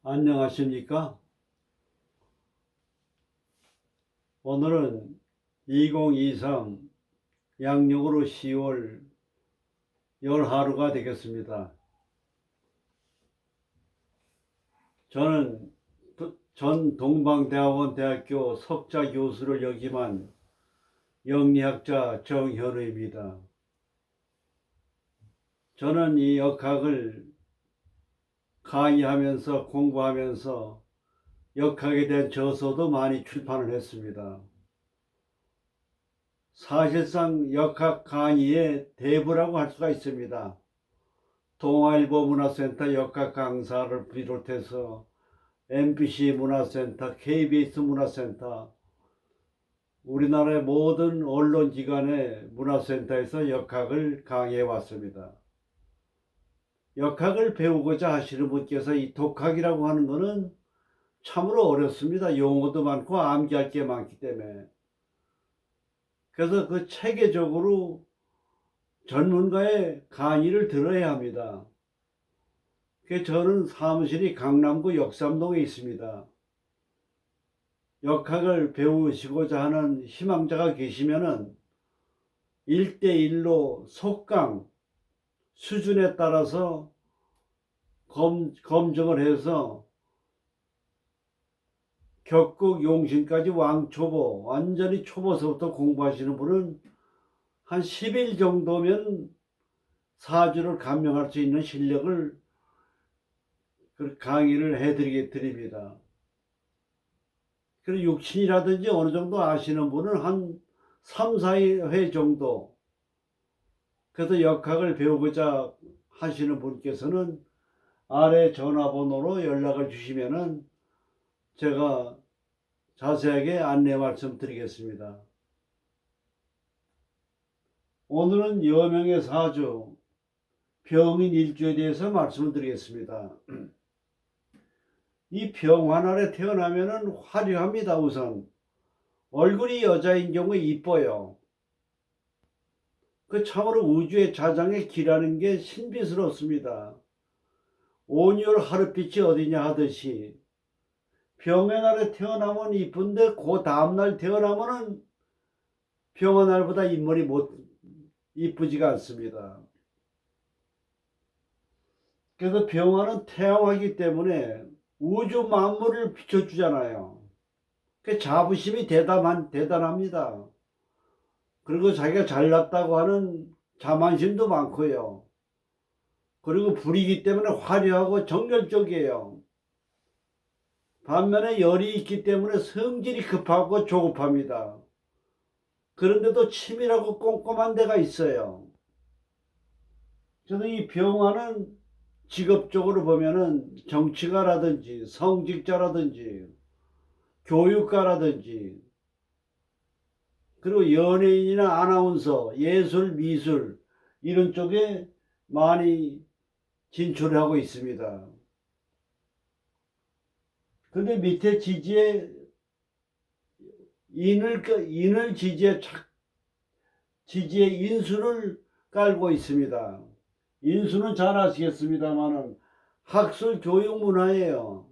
안녕하십니까? 오늘은 2023 양력으로 10월 열 하루가 되겠습니다. 저는 전 동방대학원 대학교 석좌 교수를 역임한 영리학자 정현우입니다. 저는 이 역학을 강의하면서 공부하면서 역학에 대한 저서도 많이 출판을 했습니다. 사실상 역학 강의의 대부라고 할 수가 있습니다. 동아일보 문화센터 역학 강사를 비롯해서 MBC 문화센터, KBS 문화센터, 우리나라의 모든 언론기관의 문화센터에서 역학을 강의해 왔습니다. 역학을 배우고자 하시는 분께서 이 독학이라고 하는 것은 참으로 어렵습니다. 용어도 많고 암기할 게 많기 때문에. 그래서 그 체계적으로 전문가의 강의를 들어야 합니다. 저는 사무실이 강남구 역삼동에 있습니다. 역학을 배우시고자 하는 희망자가 계시면은 1대1로 속강 수준에 따라서 검증을 해서 격국 용신까지 왕초보, 완전히 초보서부터 공부하시는 분은 한 10일 정도면 사주를 감명할 수 있는 실력을 강의를 해드립니다. 그리고 육신이라든지 어느 정도 아시는 분은 한 3, 4회 정도. 그래서 역학을 배우고자 하시는 분께서는 아래 전화번호로 연락을 주시면은 제가 자세하게 안내 말씀드리겠습니다. 오늘은 여명의 사주, 병인 일주에 대해서 말씀을 드리겠습니다. 이 병환 아래 태어나면은 화려합니다. 우선 얼굴이 여자인 경우에 이뻐요. 그 참으로 우주의 자장의 기라는 게 신비스럽습니다. 온열 하룻빛이 어디냐 하듯이 병의 날에 태어나면 이쁜데 그 다음날 태어나면은 병의 날보다 인물이 이쁘지가 않습니다. 그래서 병화는 태양화이기 때문에 우주 만물을 비춰주잖아요. 그 자부심이 대단합니다. 그리고 자기가 잘났다고 하는 자만심도 많고요. 그리고 불이기 때문에 화려하고 정열적이에요. 반면에 열이 있기 때문에 성질이 급하고 조급합니다. 그런데도 치밀하고 꼼꼼한 데가 있어요. 저는 이 병화는 직업적으로 보면은 정치가라든지 성직자라든지 교육가라든지 그리고 연예인이나 아나운서, 예술, 미술 이런 쪽에 많이 진출하고 있습니다. 근데 밑에 지지에 인을 지지에 인수를 깔고 있습니다. 인수는 잘 아시겠습니다만은 학술 교육 문화예요.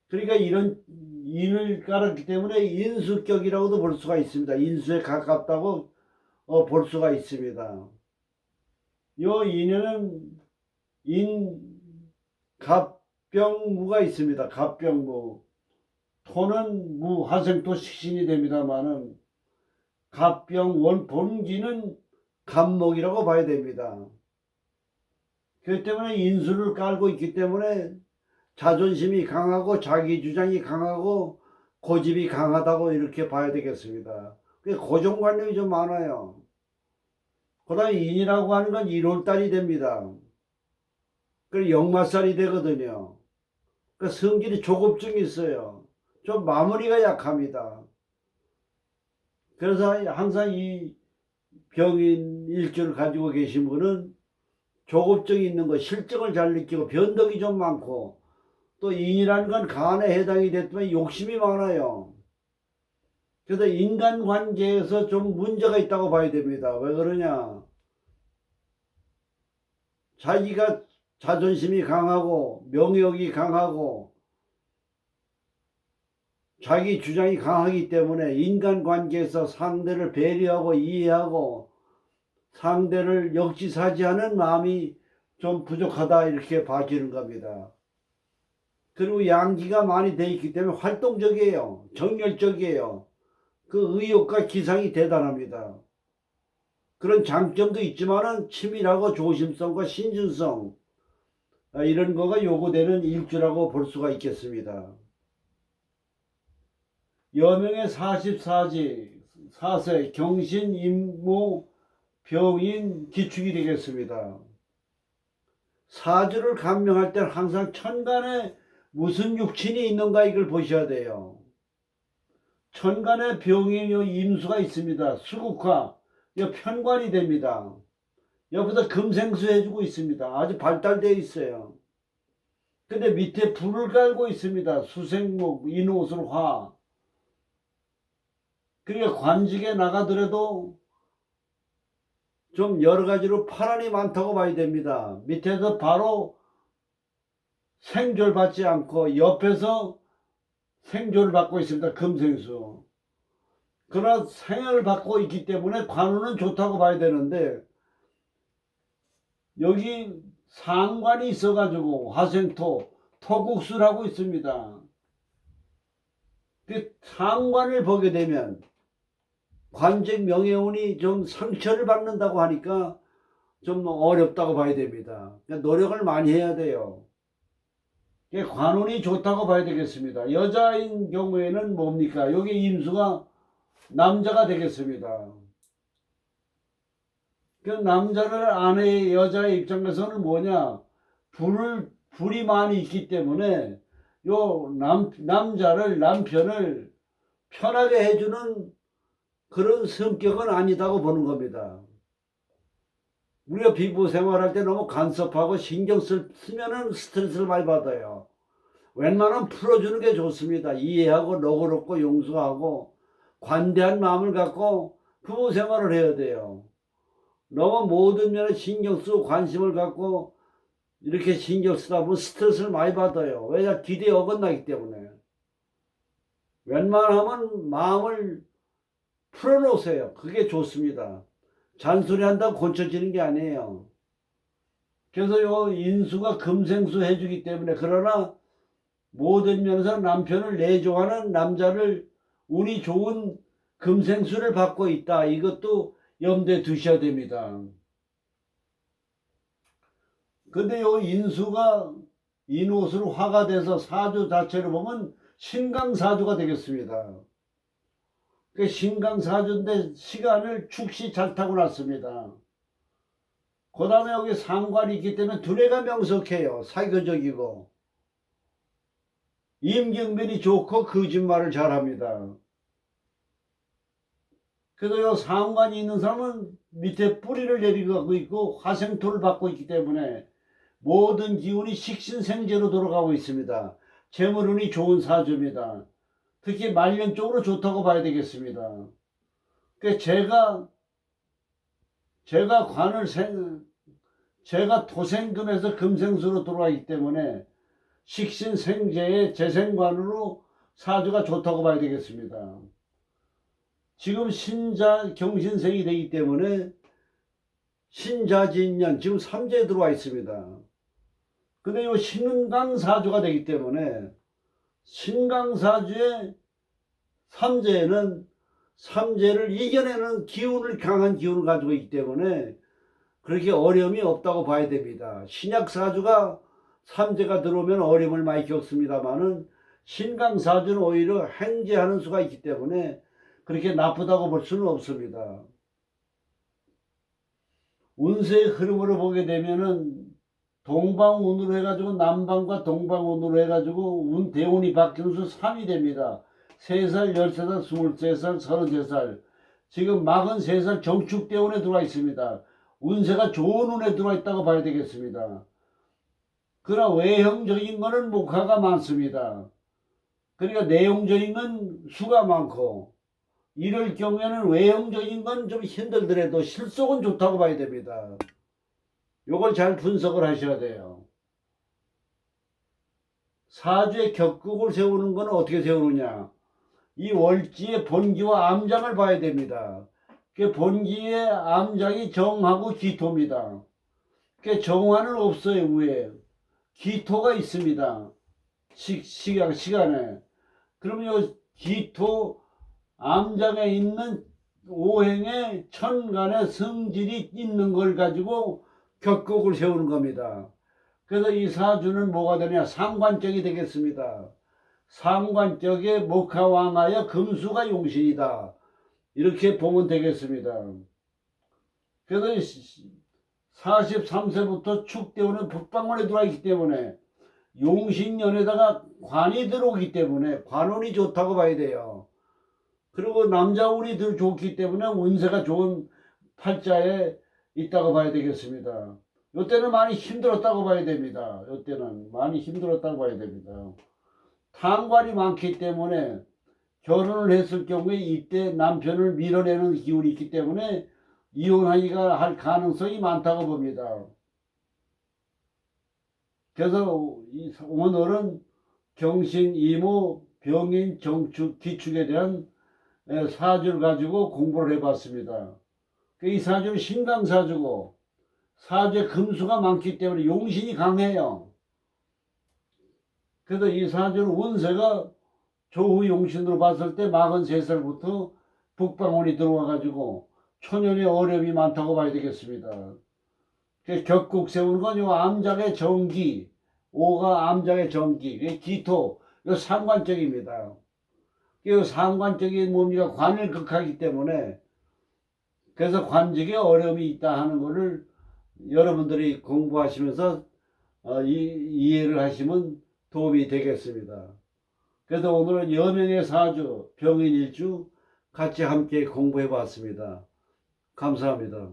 그러니까 이런 인을 깔았기 때문에 인수격이라고도 볼 수가 있습니다. 인수에 가깝다고 볼 수가 있습니다. 요 인에는 갑병무가 있습니다. 갑병무. 토는 화생토 식신이 됩니다만은 갑병 본기는 갑목이라고 봐야 됩니다. 그렇기 때문에 인수를 깔고 있기 때문에 자존심이 강하고 자기 주장이 강하고 고집이 강하다고 이렇게 봐야 되겠습니다. 고정관념이 좀 많아요. 그 다음에 인이라고 하는 건 1월달이 됩니다. 그리고 역마살이 되거든요. 그 성질이 조급증이 있어요. 좀 마무리가 약합니다. 그래서 항상 이 병인 일주를 가지고 계신 분은 조급증이 있는 거, 실증을 잘 느끼고 변덕이 좀 많고 또 인이라는 건 간에 해당이 됐지만 욕심이 많아요. 그래서 인간관계에서 좀 문제가 있다고 봐야 됩니다. 왜 그러냐? 자기가 자존심이 강하고 명욕이 강하고 자기 주장이 강하기 때문에 인간관계에서 상대를 배려하고 이해하고 상대를 역지사지하는 마음이 좀 부족하다 이렇게 봐지는 겁니다. 그리고 양기가 많이 돼 있기 때문에 활동적이에요. 정열적이에요. 그 의욕과 기상이 대단합니다. 그런 장점도 있지만은 치밀하고 조심성과 신중성 이런 거가 요구되는 일주라고 볼 수가 있겠습니다. 여명의 44지 4세 경신 임모 병인 기축이 되겠습니다. 사주를 감명할 때는 항상 천간에 무슨 육친이 있는가 이걸 보셔야 돼요. 천간에 병인 임수가 있습니다. 수국화 편관이 됩니다. 옆에서 금생수 해주고 있습니다. 아주 발달되어 있어요. 근데 밑에 불을 깔고 있습니다. 수생목, 인옷을 화. 그러니까 관직에 나가더라도 좀 여러 가지로 파란이 많다고 봐야 됩니다. 밑에서 바로 생조를 받지 않고 옆에서 생조를 받고 있습니다. 금생수. 그러나 생을 받고 있기 때문에 관운은 좋다고 봐야 되는데 여기 상관이 있어가지고 화생토, 토국수를 하고 있습니다. 그 상관을 보게 되면 관직 명예운이 좀 상처를 받는다고 하니까 좀 어렵다고 봐야 됩니다. 그러니까 노력을 많이 해야 돼요. 관운이 좋다고 봐야 되겠습니다. 여자인 경우에는 뭡니까? 여기 임수가 남자가 되겠습니다. 그 남자를 아내의 여자의 입장에서는 뭐냐? 불이 많이 있기 때문에 요 남편을 편하게 해주는 그런 성격은 아니다고 보는 겁니다. 우리가 피부 생활할 때 너무 간섭하고 신경 쓰면은 스트레스를 많이 받아요. 웬만하면 풀어주는 게 좋습니다. 이해하고 너그럽고 용서하고 관대한 마음을 갖고 부부 생활을 해야 돼요. 너무 모든 면에 신경 쓰고 관심을 갖고 이렇게 신경 쓰다 보면 스트레스를 많이 받아요. 왜냐? 기대에 어긋나기 때문에. 웬만하면 마음을 풀어놓으세요. 그게 좋습니다. 잔소리 한다고 고쳐지는 게 아니에요. 그래서 요 인수가 금생수 해주기 때문에 그러나 모든 면에서 남편을 내조하는 남자를 운이 좋은 금생수를 받고 있다. 이것도 염두에 두셔야 됩니다. 근데 요 인수가 인옷으로 화가 돼서 사주 자체를 보면 신강사주가 되겠습니다. 그 신강사주인데 시간을 축시 잘 타고났습니다. 그 다음에 여기 상관이 있기 때문에 두뇌가 명석해요. 사교적이고 임경면이 좋고 거짓말을 잘합니다. 그래서 요 상관이 있는 사람은 밑에 뿌리를 내리고 있고 화생토를 받고 있기 때문에 모든 기운이 식신생재로 돌아가고 있습니다. 재물운이 좋은 사주입니다. 특히 말년 쪽으로 좋다고 봐야 되겠습니다. 그 제가 제가 토생금에서 금생수로 들어가기 때문에 식신생재의 재생관으로 사주가 좋다고 봐야 되겠습니다. 지금 신자 경신생이 되기 때문에 신자진년 지금 삼재에 들어와 있습니다. 근데 이 신강사주가 되기 때문에 신강사주의 삼재는 삼재를 이겨내는 강한 기운을 가지고 있기 때문에 그렇게 어려움이 없다고 봐야 됩니다. 신약사주가 삼재가 들어오면 어려움을 많이 겪습니다만은 신강사주는 오히려 행재하는 수가 있기 때문에 그렇게 나쁘다고 볼 수는 없습니다. 운세의 흐름으로 보게 되면은 동방운으로 해가지고 남방과 동방운으로 해가지고 대운이 바뀌는 수 3이 됩니다. 3살, 13살, 23살, 33살. 지금 43살 정축대운에 들어와 있습니다. 운세가 좋은 운에 들어와 있다고 봐야 되겠습니다. 그러나 외형적인 거는 목화가 많습니다. 그러니까 내용적인 건 수가 많고 이럴 경우에는 외형적인 건 좀 힘들더라도 실속은 좋다고 봐야 됩니다. 요걸 잘 분석을 하셔야 돼요. 사주의 격국을 세우는 건 어떻게 세우느냐. 이 월지의 본기와 암장을 봐야 됩니다. 그 본기의 암장이 정하고 기토입니다. 그 정화는 없어요. 위에 기토가 있습니다. 시간에. 그러면 요 기토 암장에 있는 오행의 천간의 성질이 있는 걸 가지고 격국을 세우는 겁니다. 그래서 이 사주는 뭐가 되냐? 상관적이 되겠습니다. 상관적에 목화왕하여 금수가 용신이다. 이렇게 보면 되겠습니다. 그래서 43세부터 축대운은 북방문에 들어와 있기 때문에 용신년에다가 관이 들어오기 때문에 관운이 좋다고 봐야 돼요. 그리고 남자운이 더 좋기 때문에 운세가 좋은 팔자에 있다고 봐야 되겠습니다. 이때는 많이 힘들었다고 봐야 됩니다. 이때는 많이 힘들었다고 봐야 됩니다. 탕관이 많기 때문에 결혼을 했을 경우에 이때 남편을 밀어내는 기운이 있기 때문에 이혼하기가 할 가능성이 많다고 봅니다. 그래서 오늘은 경신, 이모, 병인, 정축, 기축에 대한 사주를 가지고 공부를 해봤습니다. 이 사주는 신강사주고 사주에 금수가 많기 때문에 용신이 강해요. 그래서 이 사주는 운세가 조후 용신으로 봤을 때 43살부터 북방운이 들어와가지고 초년의 어려움이 많다고 봐야 되겠습니다. 격국 세우는 건 요 암장의 정기, 오가 암장의 정기, 기토, 요 상관적입니다. 이 상관적인 뭡니까? 관을 극하기 때문에 그래서 관직에 어려움이 있다 하는 것을 여러분들이 공부하시면서 이해를 하시면 도움이 되겠습니다. 그래서 오늘은 여명의 사주, 병인일주 같이 함께 공부해 봤습니다. 감사합니다.